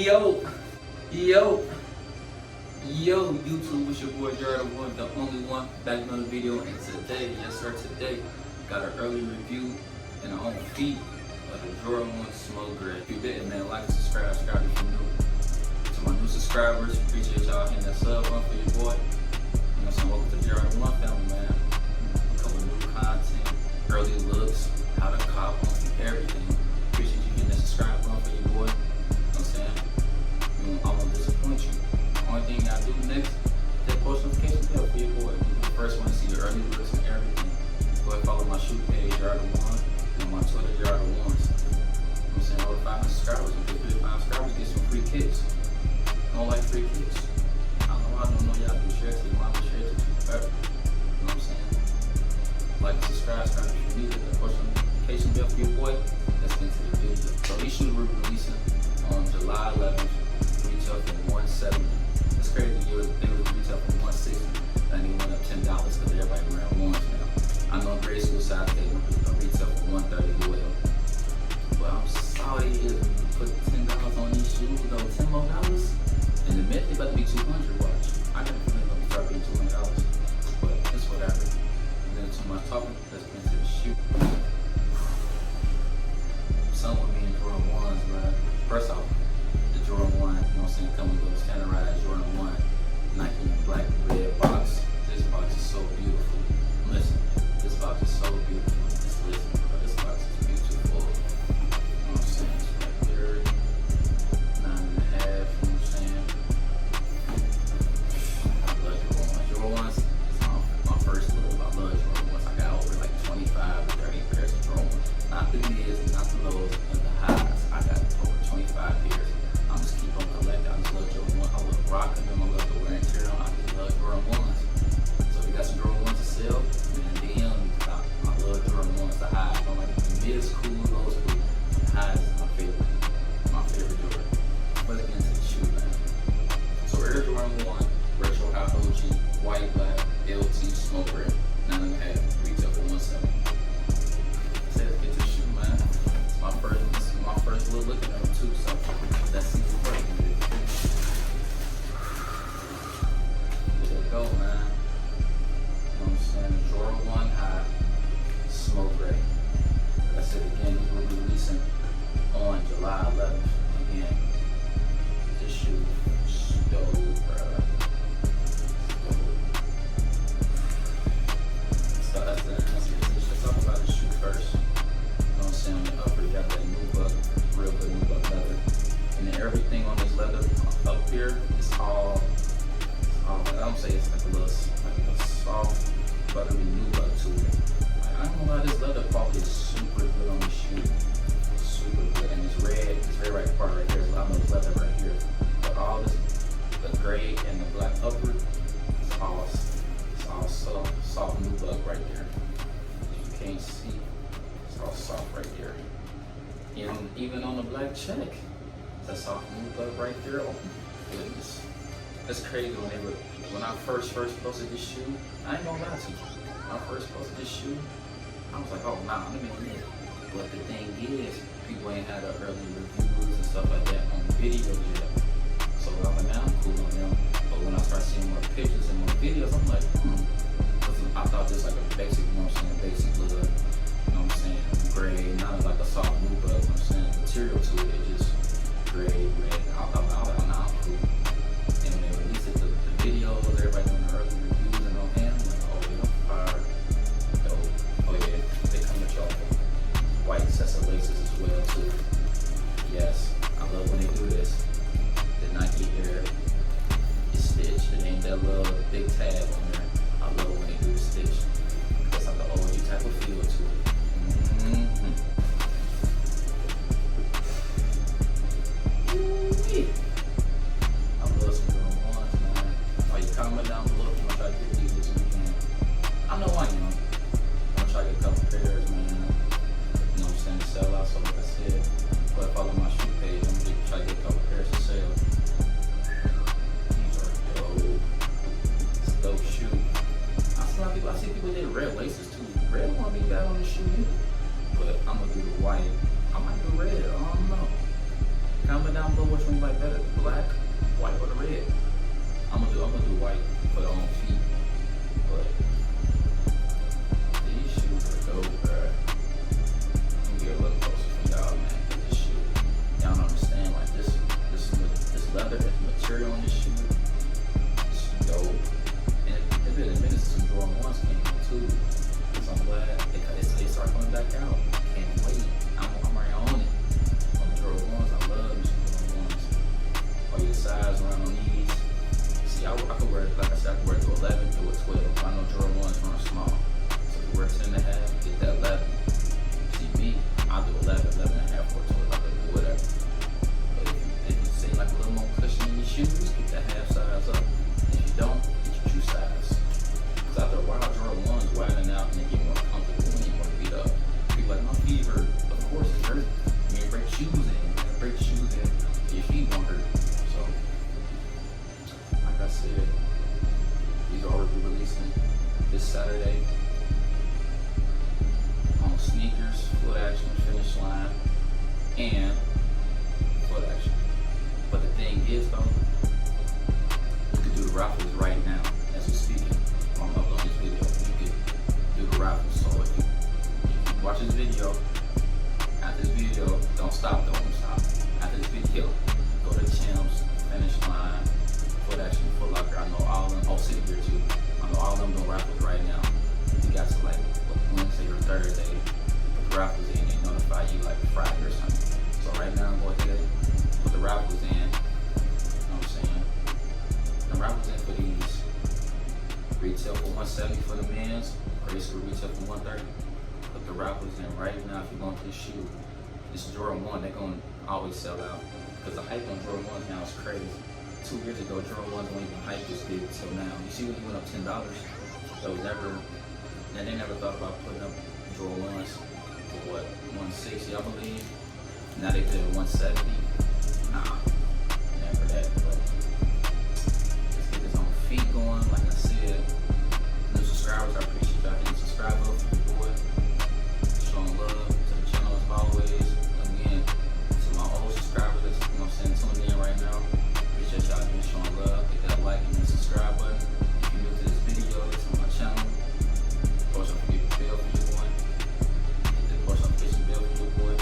Yo, yo, yo, YouTube, it's your boy Jared, the one, the only one, back with another video, and today, yes sir, today, got an early review and on feet of the Jordan 1 Smoke Gray. If you didn't, man, like and subscribe if you're new. To my new subscribers, appreciate y'all hitting that sub button for your boy. You know, so welcome to the Jordan 1 family, man. A couple of new content, early looks, how to cop on everything. Appreciate you hitting that subscribe button for your boy. You know what I'm saying? I won't disappoint you. The only thing I do next is that post notification bell for your boy. You first want to see the early looks and everything. Go ahead and follow my shoot page, Jared1, and my Twitter, Jared1. You know what I'm saying? Over 500 subscribers. If you get 5 subscribers, get some free kits. I don't like free kits. I don't know y'all do share to your mom, share to you forever. You know what I'm saying? Like and subscribe if you need it. The post notification bell for your boy. Let's get into the video. So these shoes were releasing on July 11th. Retail for $170. It's crazy. They was retail for $160. And they went up $10 because everybody wearing ones now. I know grade school size they retail for $130 as well. But I'm sorry if you put $10 on these shoes though, $10 more. And the myth they about to be $200. Watch. I got a feeling they'll start being $200. But it's whatever. And then too much talking. Let's get into the shoe. Someone being Jordan 1s, man. First off, the Jordan 1, you know what I'm saying, coming with a standardized Jordan 1 Nike black red box. This box is so beautiful. Listen, this box is so beautiful. Just listen, bro. This box is beautiful. You know what I'm saying? It's right there. 9.5, you know what I'm saying? I love Jordan 1s. It's my first love. I love Jordan 1s. I got over like 25 or 30 pairs of Jordan 1s. Not the mids, not the lows, but the highs. I got over 25 pairs. I'm just keep on collecting. I just love Jordan 1. I love rocking them. I love the wear and tear on. I just love Jordan 1s. So if you got some Jordan 1s to sell, then DM me. I love Jordan 1s. The highs. I'm like, the mid is cool, low is cool. The highs is my favorite. My favorite Jordan. Let's get into the shoe, man. So Air Jordan 1, Retro High OG, white, black, LT, smoke gray, 9.5, retail for $170. Let's get the shoe, man. This is my first little look at them too, so let's see what we can do. There you go, man. You know what I'm saying? Jordan 1 high, smoke gray. Like I said again, these will be releasing on July 11th. Again, this shoe stole, bruh. So let's talk about the shoe first. You know what I'm saying? On the upper, you got that nubuck, real good nubuck leather. And then everything on this leather up here is all I don't say it's like a soft, buttery nubuck to it. Like, I don't know why this leather quality is super good on the shoe. Super good. And it's red right part right here. There's a lot of leather right here. But all this, the gray and the black upper, it's all soft nubuck right there. If you can't see, it's all soft right there. Even on the black check, it's a soft nubuck right there. Oh my goodness. That's crazy when I first posted this shoe. I ain't gonna lie to you. When I first posted this shoe, I was like, oh nah, let me admit. But the thing is, people ain't had early reviews and stuff like that on videos yet. So I'm like, man, I'm cool on them. But when I start seeing more pictures and more videos, I'm like, I thought this was like a basic, you know what I'm saying, basic look. You know what I'm saying, gray, not like a soft nubuck, you know what I'm saying, material to it, it's just gray, red. I thought, nah, I'm cool. And when they released it, the videos, everybody doing the early reviews and on hand, I'm like, oh, yeah, fire, dope. Oh yeah, they come with y'all white sets of laces as well too. Yes, I love when they do this. material on this shoe. It's dope. And it's been a minute since some Jordan 1s came out too. So I'm glad they start coming back out. Can't wait. I'm already on it. On the Jordan 1s, I love these Jordan 1s. All your size around on these. See, I could wear, like I said, I could wear to 11 to a 12. I know Jordan 1s run small. So if you wear 10 and a half, get that 11. See me, I'll do 11, 11 and a half, or 12. I could do whatever. But if you say like a little more cushion in your shoes, get that half size up. If you don't, get your true size. Because after a while, Jordan 1s widening out and they get more comfortable when you want to beat up. People like, my feet hurt. Of course it hurt. You break shoes in. Break shoes in. Your feet won't hurt. So, like I said, these are already releasing this Saturday on Sneakers, Foot Action, Finish Line, and Foot Action. But the thing is though, you could do the raffles right now as we speak. I'm uploading this video. You could do the raffles. So if you watch this video, after this video, don't stop. After this video, go to Champs, Finish Line, Foot Action, Foot Locker. I know all of them. City Gear too. I know all of them doing raffles right now. You got to like Wednesday or Thursday, put the raffles in, they notify you like Friday or something. So right now, go ahead, put the raffles in. You know what I'm saying? The raffles in for these retail for $170 for the men's, Grace will retail for $130. Put the raffles in right now if you want this shoe. This Jordan 1, they're gonna always sell out because the hype on Jordan 1s now is crazy. 2 years ago, Jordan 1s weren't even hype this big till now. You see when he went up $10, that was never. And they never thought about putting up Jordan 1s for what, 160 I believe. Now they put it at 170. Nah, never that. But let's get this on feet going. Like I said, new subscribers, I appreciate y'all hitting subscribe up for your boy. Showing love to the channel as always. Again, to my old subscribers that's tuning in right now. Appreciate y'all showing love. Hit that like and subscribe button. If you're new to this video, it's on my channel. Post notification bell for your boy. Hit the post notification bell for your boy.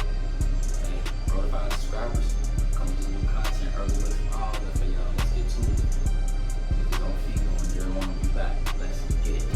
Hey, roll to 5 subscribers. Come to new content early with all that for y'all. Let's get to it. Get this on feet going. Jerry want to be back. Let's get it.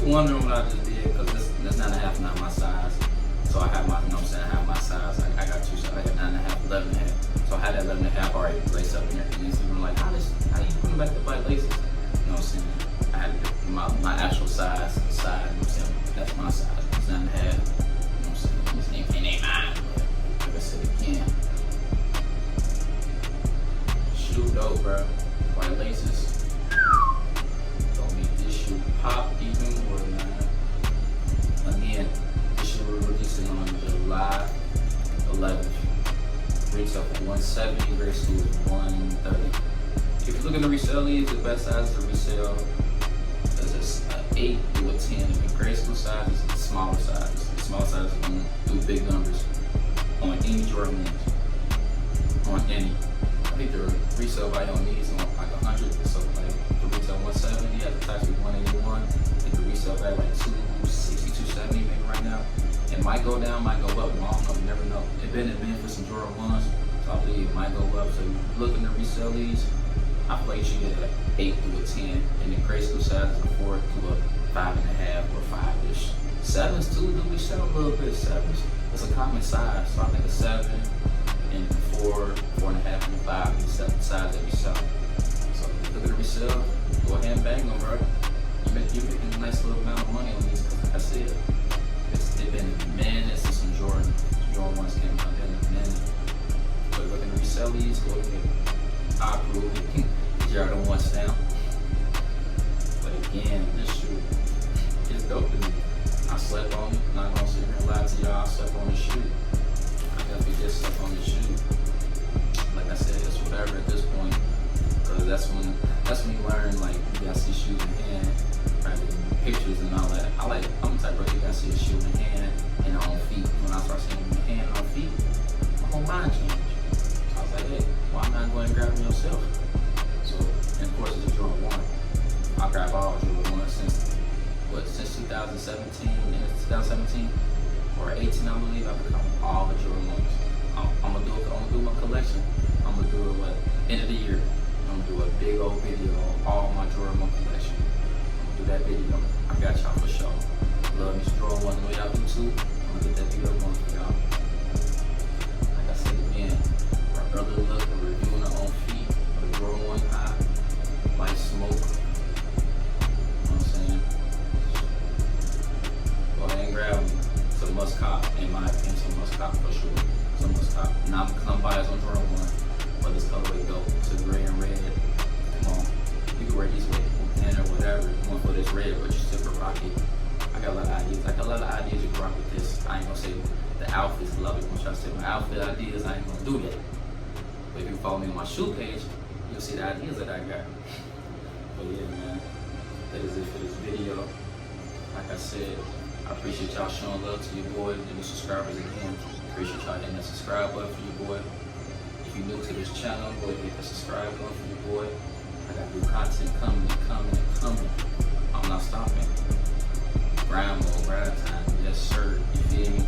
Wondering what I just did because this 9.5 not my size. So I have my, you know what I'm saying, I have my size. I got 2 sizes. I got 9.5, 11.5. So I had that 11.5 already laced up in there. And so I'm like, how you putting back the bike laces? You know what I'm saying? I had my actual size, you know what I'm saying? That's my size. It's 9.5. You know what I'm saying? This ain't mine. But like I said again, shoe dope, bro. White laces. Don't make this shoe pop even more, man. Again, this shoe we're releasing on July 11th. Retail for $170, Gray School is $130. If you're looking to resell these, the best size to resell is an 8 to a 10. If the Gray School size is the smaller size. The smaller size is going to do big numbers on any Jordan ones. On any. I think the resale value on these is like 100. So like the retail 170, at the tax is 181. I think the resale value like 260, 270 maybe right now. And Might go down, might go up. I don't know, you never know. It been for some Jordan 1s, so I believe it might go up. So looking to resell these, I feel like you should get an 8 through a 10. And the grade school size is a 4 to a 5.5 or 5-ish. 7s too, do we sell a little bit? 7s. It's a common size, so I think a 7 and 4, 4.5, and 5 is the size that we sell. So look at the resell, go ahead and bang them, bro. You're making a nice little amount of money on these. I said, it's been a minute since some Jordan 1s came out. Been a minute. But we're gonna resell these. Go ahead. I approve it. Jordan 1 stamp. But again, this shoe is dope to me. I slept on it. Not gonna sit here and lie to y'all. I slept on the shoe. I definitely just slept on the shoe. Like I said, it's whatever at this point. Cause that's when you learn, like, you gotta see shoes in hand, rather than pictures and all that. I'm the type of person you gotta see a shoe in hand and on feet. When I start seeing them in hand and on feet, my whole mind changed. So I was like, hey, why not go and grab them yourself? So, and of course it's a Jordan 1. I grab all Jordan 1s since 2017, or 18, I believe. I've become all the Jordan 1s. I'm gonna do my collection. I'm gonna do it end of the year. I'm gonna do a big old video on all my Jordan 1 collection. I'm gonna do that video. I got y'all for sure. Love me some Jordan 1, know y'all do too. I'm gonna get that video going for y'all. Like I said again, our early look and reviewing our own feet for the Jordan 1 high, light smoke. You know what I'm saying? Go ahead and grab them. It's a must cop, in my opinion. It's a must cop for sure. It's a must cop. Now I'm biased on Jordan 1. But this colorway dope. It's a gray and red. Come on. You can wear these with tan or whatever. You want for this red, but you still can rock it. I got a lot of ideas. I got a lot of ideas you can rock with this. I ain't gonna say the outfits, love it. When I say my outfit ideas, I ain't gonna do that. But if you follow me on my shoe page, you'll see the ideas that I got. But yeah, man. That is it for this video. Like I said, I appreciate y'all showing love to your boy, the new subscribers again. Appreciate y'all hitting that subscribe button for your boy. If you're new to this channel, go ahead and hit the subscribe button for your boy. I got new content coming. I'm not stopping. Grind mode, grind time. Yes, sir. You feel me?